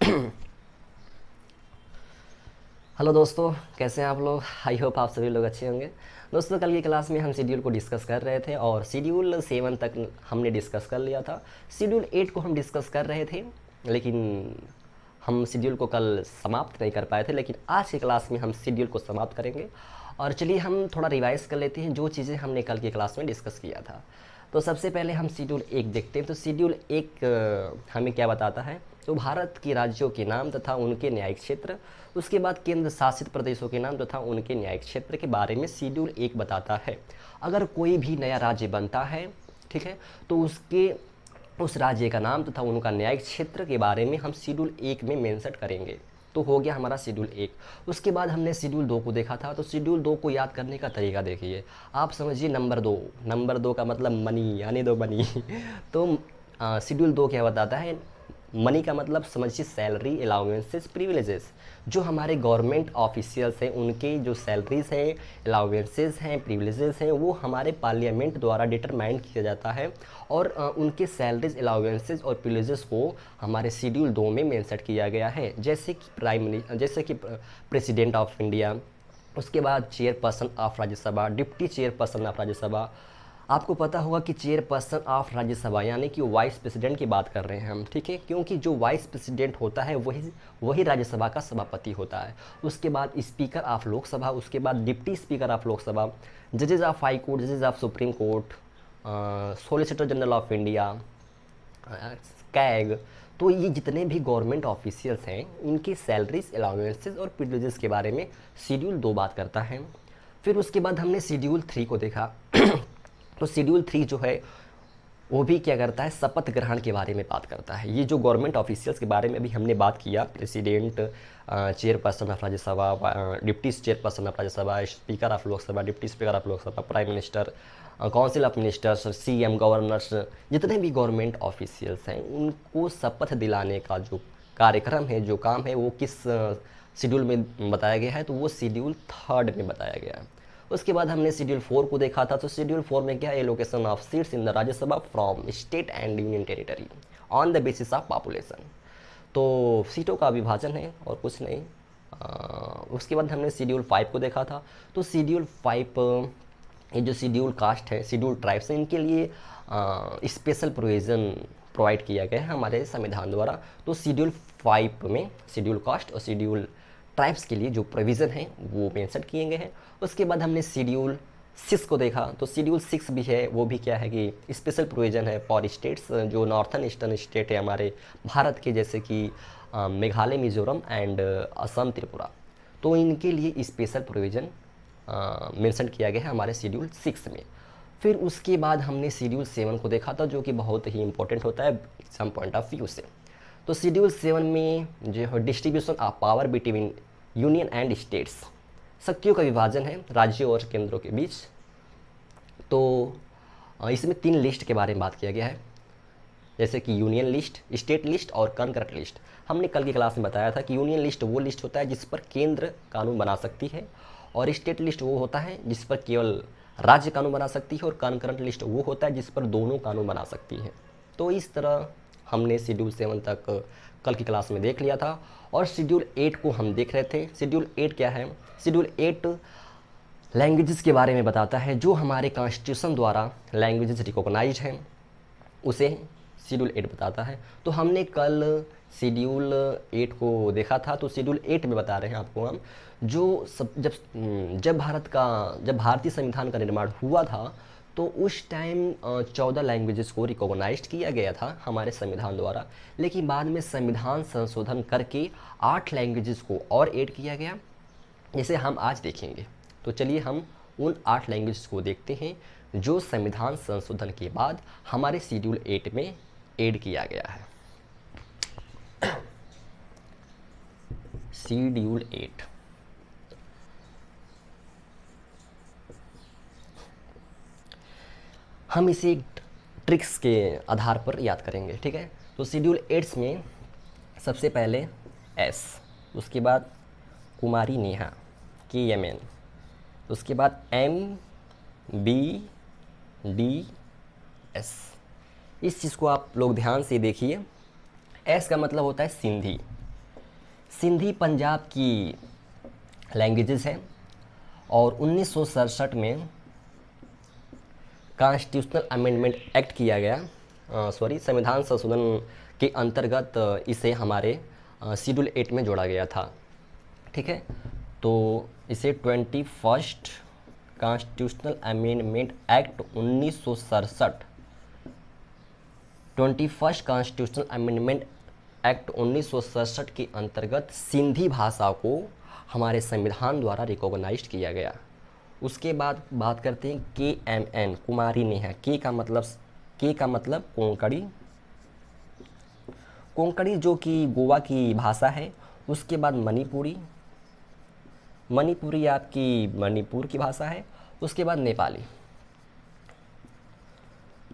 Hello दोस्तों, कैसे हैं आप लोग। आई होप आप सभी लोग अच्छे होंगे। दोस्तों, कल की क्लास में हम शेड्यूल को डिस्कस कर रहे थे और शेड्यूल 7 तक हमने डिस्कस कर लिया था। शेड्यूल 8 को हम डिस्कस कर रहे थे, लेकिन हम शेड्यूल को कल समाप्त नहीं कर पाए थे। लेकिन आज की क्लास में हम शेड्यूल को समाप्त करेंगे। और चलिए हम थोड़ा रिवाइज कर लेते हैं जो चीज़ें हमने कल की क्लास में डिस्कस किया था। तो सबसे पहले हम शेड्यूल 1 देखते हैं। तो शेड्यूल 1 हमें क्या बताता है, तो भारत के राज्यों के नाम तथा उनके न्यायिक क्षेत्र, उसके बाद केंद्र शासित प्रदेशों के नाम तथा उनके न्यायिक क्षेत्र के बारे में शेड्यूल 1 बताता है। अगर कोई भी नया राज्य बनता है, ठीक है, तो उसके उस राज्य का नाम तथा उनका न्यायिक क्षेत्र के बारे में हम शेड्यूल 1 में मेंशन करेंगे। तो हो गया हमारा शेड्यूल 1। उसके बाद हमने शेड्यूल 2 को देखा था। तो शेड्यूल 2 को याद करने का तरीका देखिए। आप समझिए नंबर 2 का मतलब मनी, यानी दो मनी। तो शेड्यूल 2 क्या बताता है, मनी का मतलब समझिए सैलरी, अलाउंसेस, प्रिविलेजेस। जो हमारे गवर्नमेंट ऑफिशियल्स हैं उनके जो सैलरीज हैं, अलाउंसेस हैं, प्रिविलेजेस हैं, वो हमारे पार्लियामेंट द्वारा डिटरमाइन किया जाता है। और उनके सैलरीज, अलाउंसेस और प्रिविलेजेस को हमारे शेड्यूल 2 में मेंशन किया गया है। जैसे कि प्रेसिडेंट ऑफ इंडिया, उसके बाद chairperson of Rajya Sabha, deputy chairperson of Rajya Sabha. आपको पता होगा कि चेयरपर्सन ऑफ राज्यसभा यानी कि वाइस प्रेसिडेंट की बात कर रहे हैं हम, ठीक है, क्योंकि जो वाइस प्रेसिडेंट होता है वही वही राज्यसभा का सभापति होता है। उसके बाद स्पीकर ऑफ लोकसभा, उसके बाद deputy speaker of Lok Sabha, जजेज of high court, जजेज of supreme court, solicitor general of India, CAG. तो ये जितने भी गवर्नमेंट ऑफिशियल्स हैं इनकी सैलरीज, अलाउंसेस और प्रिविलेजेस के बारे में शेड्यूल 2 बात करता है। फिर उसके बाद हमने शेड्यूल 3 को देखा। तो शेड्यूल 3 जो है वो भी क्या करता है, शपथ ग्रहण के बारे में बात करता है। ये जो गवर्नमेंट ऑफिशियल्स के बारे में भी हमने बात किया, president, chairperson of Rajya Sabha, deputy chairperson of Rajya Sabha, speaker of Lok Sabha, deputy speaker of Lok Sabha, prime minister, council of ministers, CM, governors, जितने भी गवर्नमेंट ऑफिशियल्स हैं उनको शपथ दिलाने का जो कार्यक्रम है, जो काम है, वो किस शेड्यूल में बताया गया है, तो वो शेड्यूल 3 में बताया गया है। उसके बाद हमने शेड्यूल 4 को देखा था। तो शेड्यूल 4 में क्या है, allocation of seats in the Rajya Sabha from state and union territory on the basis of population. तो सीटों का विभाजन है और कुछ नहीं। उसके बाद हमने शेड्यूल 5 को देखा था। तो शेड्यूल 5, ये जो शेड्यूल कास्ट है, शेड्यूल ट्राइब्स हैं, इनके लिए स्पेशल प्रोविज़न प्रोवाइड किया गया है हमारे संविधान द्वारा। तो शेड्यूल 5 में शेड्यूल कास्ट और शेड्यूल ट्राइब्स के लिए जो प्रोविज़न है वो मेंशन किए गए हैं। उसके बाद हमने शेड्यूल 6 को देखा। तो शेड्यूल 6 भी है, वो भी क्या है कि स्पेशल प्रोविज़न है फॉर स्टेट्स, जो नॉर्थन ईस्टर्न स्टेट है हमारे भारत के, जैसे कि मेघालय, मिजोरम एंड असम, त्रिपुरा। तो इनके लिए स्पेशल प्रोविज़न मेंशन किया गया है हमारे शेड्यूल 6 में। फिर उसके बाद हमने शेड्यूल 7 को देखा था, जो कि बहुत ही इंपॉर्टेंट होता है एग्जाम पॉइंट ऑफ व्यू से। तो शेड्यूल 7 में जो है distribution of power between union and states, शक्तियों का विभाजन है राज्यों और केंद्रों के बीच। तो इसमें 3 लिस्ट के बारे में बात किया गया है, जैसे कि यूनियन लिस्ट, स्टेट लिस्ट और कंकरेंट लिस्ट। हमने कल की क्लास में बताया था कि यूनियन लिस्ट वो लिस्ट होता है जिस पर केंद्र कानून बना सकती है, और स्टेट लिस्ट वो होता है जिस पर केवल राज्य कानून बना सकती है, और कंकरेंट लिस्ट वो होता है जिस पर दोनों कानून बना सकती है। तो इस तरह हमने शेड्यूल 7 तक कल की क्लास में देख लिया था। और शेड्यूल 8 को हम देख रहे थे। शेड्यूल 8 क्या है, शेड्यूल 8 लैंग्वेजेस के बारे में बताता है। जो हमारे कॉन्स्टिट्यूशन द्वारा लैंग्वेजेस रिकॉग्नाइज हैं उसे शेड्यूल 8 बताता है। तो हमने कल शेड्यूल 8 को देखा था। तो शेड्यूल 8 में बता रहे हैं आपको हम, जो सब जब भारतीय संविधान का निर्माण हुआ था तो उस टाइम 14 लैंग्वेजेस को रिकॉग्नाइज किया गया था हमारे संविधान द्वारा। लेकिन बाद में संविधान संशोधन करके 8 लैंग्वेजेस को और ऐड किया गया, जिसे हम आज देखेंगे। तो चलिए हम उन 8 लैंग्वेजेस को देखते हैं जो संविधान संशोधन के बाद हमारे शेड्यूल 8 में ऐड किया गया है। शेड्यूल 8, हम इसे ट्रिक्स के आधार पर याद करेंगे, ठीक है। तो शेड्यूल 8 में सबसे पहले एस, उसके बाद कुमारी नेहा, KMN, उसके बाद MBDS। इस चीज़ को आप लोग ध्यान से देखिए। एस का मतलब होता है सिंधी, सिंधी पंजाब की लैंग्वेजेस हैं और 1967 में कॉन्स्टिट्यूशनल अमेंडमेंट एक्ट किया गया, संविधान संशोधन के अंतर्गत इसे हमारे शेड्यूल 8 में जोड़ा गया था। ठीक है, तो इसे 21st constitutional amendment act 1967, 21st constitutional amendment act 1967 के अंतर्गत सिंधी भाषा को हमारे संविधान द्वारा रिकॉग्नाइज्ड किया गया। उसके बाद बात करते हैं KMN, कुमारी नेहा। के का मतलब कोंकणी, कोंकणी जो कि गोवा की भाषा है। उसके बाद मणिपुरी, मणिपुरी आपकी मणिपुर की भाषा है। उसके बाद नेपाली।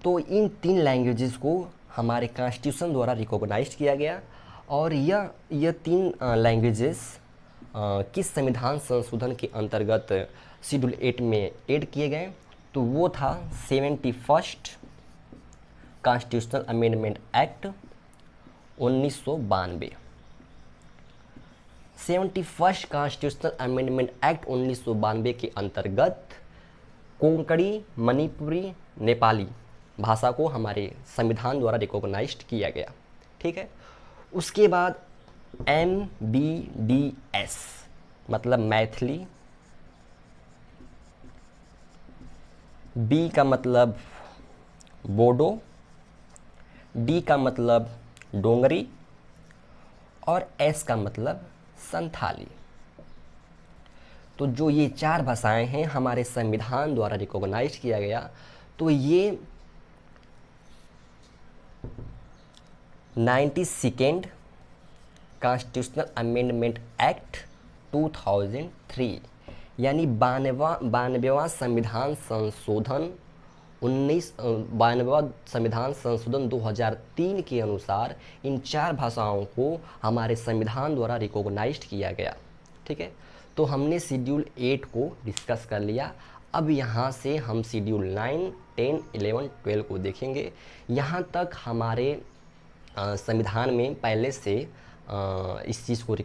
तो इन 3 लैंग्वेजेस को हमारे कॉन्स्टिट्यूशन द्वारा रिकॉग्नाइज्ड किया गया और यह 3 लैंग्वेजेस किस संविधान संशोधन के अंतर्गत शेड्यूल 8 में ऐड किए गए, तो वो था 71st constitutional amendment act 1992। 71st constitutional amendment act 1992 के अंतर्गत कोंकणी, मणिपुरी, नेपाली भाषा को हमारे संविधान द्वारा रिकॉग्नाइज्ड किया गया। ठीक है, उसके बाद MBDS मतलब मैथिली, B का मतलब बोडो, D का मतलब डोंगरी और S का मतलब संथाली। तो जो ये 4 भाषाएं हैं हमारे संविधान द्वारा रिकॉग्नाइज्ड किया गया। तो ये 92nd कॉन्स्टिट्यूशनल अमेंडमेंट एक्ट 2003 यानी 92वां संविधान संशोधन 92वां संविधान संशोधन 2003 के अनुसार इन 4 भाषाओं को हमारे संविधान द्वारा रिकॉग्नाइज्ड किया गया। ठीक है, तो हमने शेड्यूल 8 को डिस्कस कर लिया। अब यहाँ से हम शेड्यूल 9, 10, 11, 12 को देखेंगे। यहाँ तक हमारे संविधान में पहले से इस चीज़ को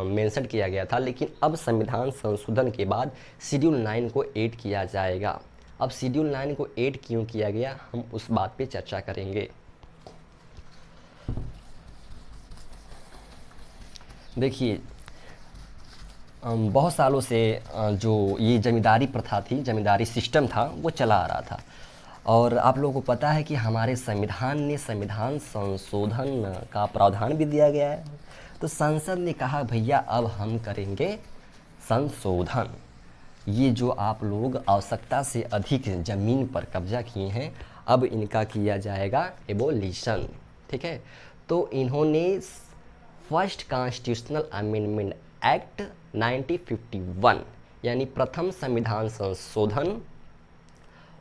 मेंशन किया गया था, लेकिन अब संविधान संशोधन के बाद शेड्यूल 9 को ऐड किया जाएगा। अब शेड्यूल 9 को ऐड क्यों किया गया, हम उस बात पे चर्चा करेंगे। देखिए, बहुत सालों से जो ये जमींदारी प्रथा थी, जमींदारी सिस्टम था, वो चला आ रहा था। और आप लोगों को पता है कि हमारे संविधान ने संविधान संशोधन का प्रावधान भी दिया गया है। तो संसद ने कहा भैया अब हम करेंगे संशोधन। ये जो आप लोग आवश्यकता से अधिक ज़मीन पर कब्जा किए हैं, अब इनका किया जाएगा एबोलिशन। ठीक है, तो इन्होंने फर्स्ट कॉन्स्टिट्यूशनल अमेंडमेंट एक्ट 1951 यानी प्रथम संविधान संशोधन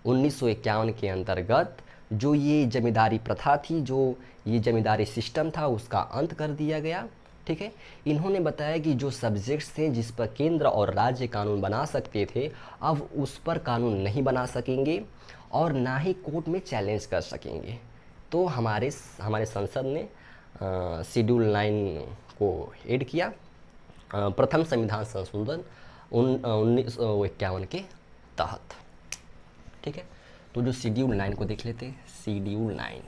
1951 के अंतर्गत जो ये जमींदारी प्रथा थी, जो ये जमींदारी सिस्टम था, उसका अंत कर दिया गया। ठीक है, इन्होंने बताया कि जो सब्जेक्ट्स थे जिस पर केंद्र और राज्य कानून बना सकते थे, अब उस पर कानून नहीं बना सकेंगे और ना ही कोर्ट में चैलेंज कर सकेंगे। तो हमारे संसद ने शेड्यूल 9 को ऐड किया, प्रथम संविधान संशोधन 1951 के तहत। ठीक है, तो जो शेड्यूल 9 को देख लेते हैं। Schedule 9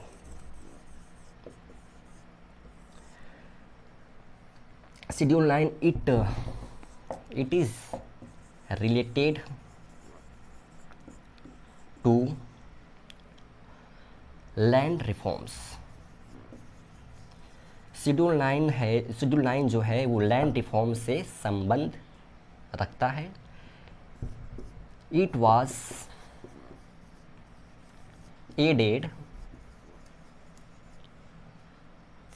it is related to land reforms। Schedule 9 जो है वो लैंड रिफॉर्म से संबंध रखता है। It was added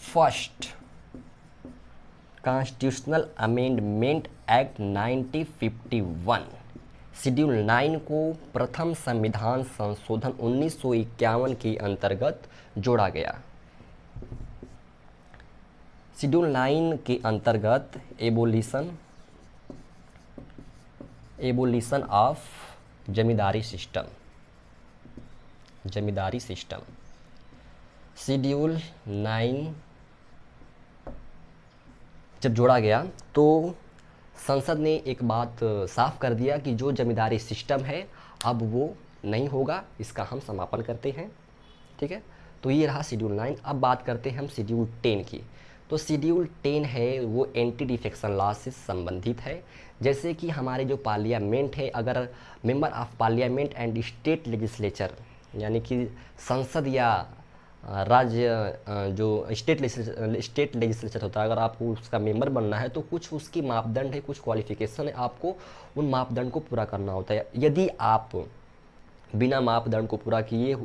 first constitutional amendment act 1951। Schedule 9 को प्रथम संविधान संशोधन 1951 के अंतर्गत जोड़ा गया। शेड्यूल 9 के अंतर्गत abolition of zamindari system. Schedule 9 जब जोड़ा गया तो संसद ने एक बात साफ कर दिया कि जो जमींदारी सिस्टम है अब वो नहीं होगा, इसका हम समापन करते हैं। ठीक है, तो ये रहा शेड्यूल 9। अब बात करते हैं हम शेड्यूल 10 की। तो शेड्यूल 10 है वो एंटी डिफेक्शन लॉ से संबंधित है। जैसे कि हमारे जो पार्लियामेंट है, अगर member of parliament and state legislature, यानी कि संसद या राज्य जो स्टेट लेजिस्लेचर होता है, अगर आपको उसका मेंबर बनना है तो कुछ उसकी मापदंड है, कुछ क्वालिफिकेशन है, आपको उन मापदंड को पूरा करना होता है। यदि आप बिना मापदंड को पूरा किए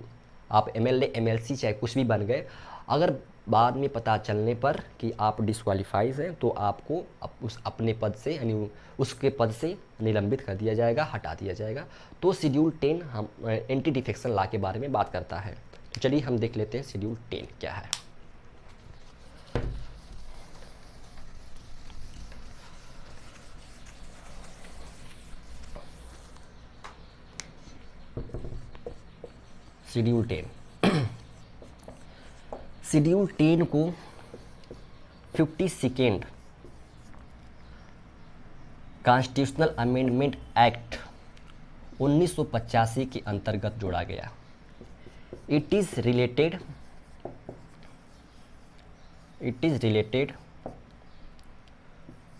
आप एमएलए एमएलसी चाहे कुछ भी बन गए, अगर बाद में पता चलने पर कि आप डिस्क्वालीफाइज हैं तो आपको उस अपने पद से यानी उसके पद से निलंबित कर दिया जाएगा, हटा दिया जाएगा। तो शेड्यूल 10 हम एंटी डिफेक्शन लॉ के बारे में बात करता है। तो चलिए हम देख लेते हैं शेड्यूल 10 क्या है। शेड्यूल 10 शेड्यूल 10 को 52nd कॉन्स्टिट्यूशनल अमेंडमेंट एक्ट 1985 के अंतर्गत जोड़ा गया। It is related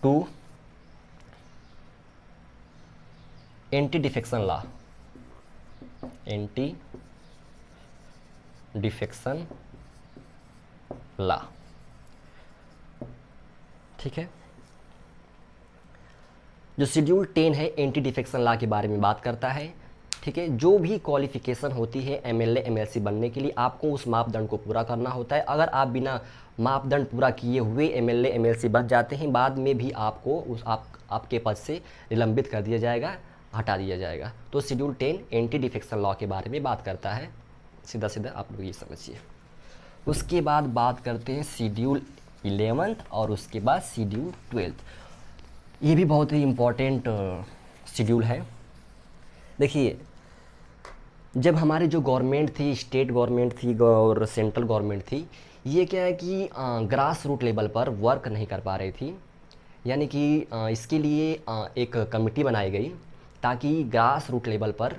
to anti defection law. ठीक है, जो शेड्यूल 10 है एंटी डिफेक्शन लॉ के बारे में बात करता है। ठीक है, जो भी क्वालिफिकेशन होती है एमएलए एमएलसी बनने के लिए आपको उस मापदंड को पूरा करना होता है। अगर आप बिना मापदंड पूरा किए हुए एमएलए एमएलसी बन जाते हैं, बाद में भी आपको आपके पद से निलंबित कर दिया जाएगा, हटा दिया जाएगा। तो शेड्यूल 10 एंटी डिफेक्शन लॉ के बारे में बात करता है, सीधा सीधा आप लोग ये समझिए। उसके बाद बात करते हैं शेड्यूल 11 और उसके बाद शेड्यूल 12। ये भी बहुत ही इम्पोर्टेंट शेड्यूल है। देखिए, जब हमारी जो गवर्नमेंट थी, स्टेट गवर्नमेंट थी और सेंट्रल गवर्नमेंट थी, ये क्या है कि ग्रास रूट लेवल पर वर्क नहीं कर पा रही थी। यानी कि इसके लिए एक कमेटी बनाई गई ताकि ग्रास रूट लेवल पर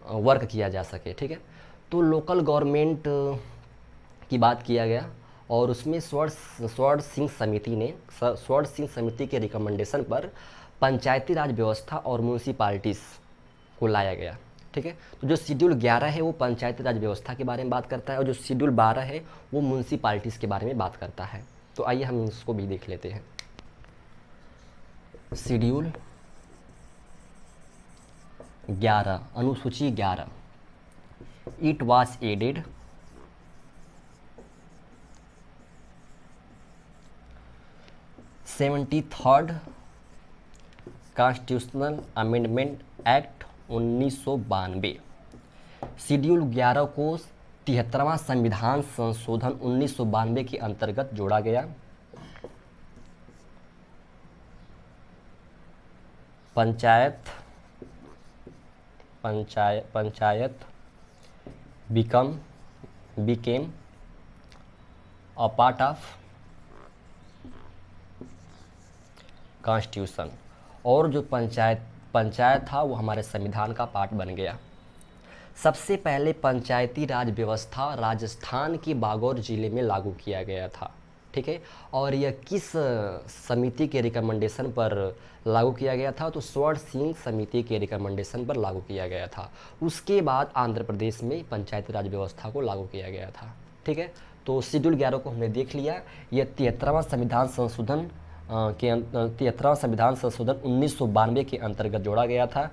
वर्क किया जा सके। ठीक है, तो लोकल गवर्नमेंट की बात किया गया और उसमें स्वर्ण सिंह समिति के रिकमेंडेशन पर पंचायती राज व्यवस्था और म्यूनसिपालिटीज़ को लाया गया। ठीक है, तो जो शेड्यूल 11 है वो पंचायती राज व्यवस्था के बारे में बात करता है और जो शेड्यूल 12 है वो म्यूनसिपालिटीज़ के बारे में बात करता है। तो आइए हम इसको भी देख लेते हैं। शेड्यूल 11, अनुसूची 11, it was added (73rd constitutional amendment act 1992। Schedule 11 को 73वां संविधान संशोधन 1992 के अंतर्गत जोड़ा गया। Panchayat became a part of constitution, और जो पंचायत था वो हमारे संविधान का पार्ट बन गया। सबसे पहले पंचायती राज व्यवस्था राजस्थान के बागौर जिले में लागू किया गया था। ठीक है, और यह किस समिति के रिकमेंडेशन पर लागू किया गया था? तो स्वर्ण सिंह समिति के रिकमेंडेशन पर लागू किया गया था। उसके बाद आंध्र प्रदेश में पंचायती राज व्यवस्था को लागू किया गया था। ठीक है, तो शेड्यूल 11 को हमने देख लिया। यह 73वां संविधान संशोधन 1992 के अंतर्गत जोड़ा गया था।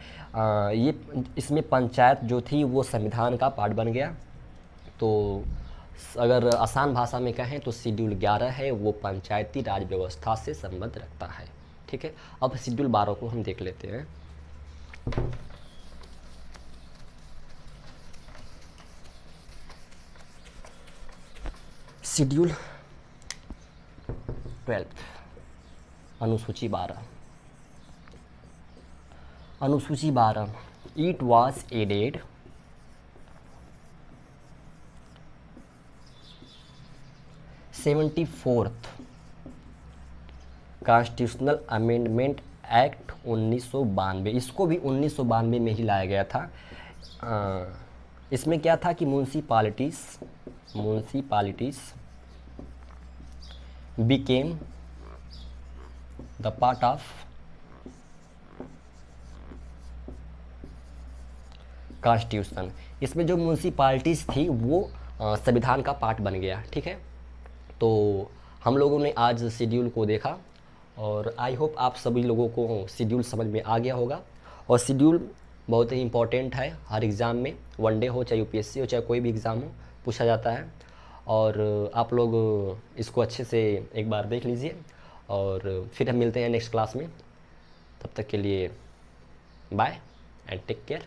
ये इसमें पंचायत जो थी वो संविधान का पार्ट बन गया। तो अगर आसान भाषा में कहें तो शेड्यूल 11 है वो पंचायती राज व्यवस्था से संबंध रखता है। ठीक है, अब शेड्यूल 12 को हम देख लेते हैं। शेड्यूल 12, अनुसूची 12, it was added (74th constitutional amendment act 1992, इसको भी 1992 में ही लाया गया था। इसमें क्या था कि municipalities became the part of constitution. इसमें जो म्यूनसिपालिटीज़ थी वो संविधान का पार्ट बन गया, ठीक है। तो हम लोगों ने आज शेड्यूल को देखा और आई होप आप सभी लोगों को शेड्यूल समझ में आ गया होगा। और शेड्यूल बहुत ही इम्पॉर्टेंट है, हर एग्ज़ाम में, वनडे हो चाहे यूपीएससी हो चाहे कोई भी एग्ज़ाम हो, पूछा जाता है। और आप लोग इसको अच्छे से एक बार देख लीजिए और फिर हम मिलते हैं नेक्स्ट क्लास में। तब तक के लिए बाय एंड टेक केयर।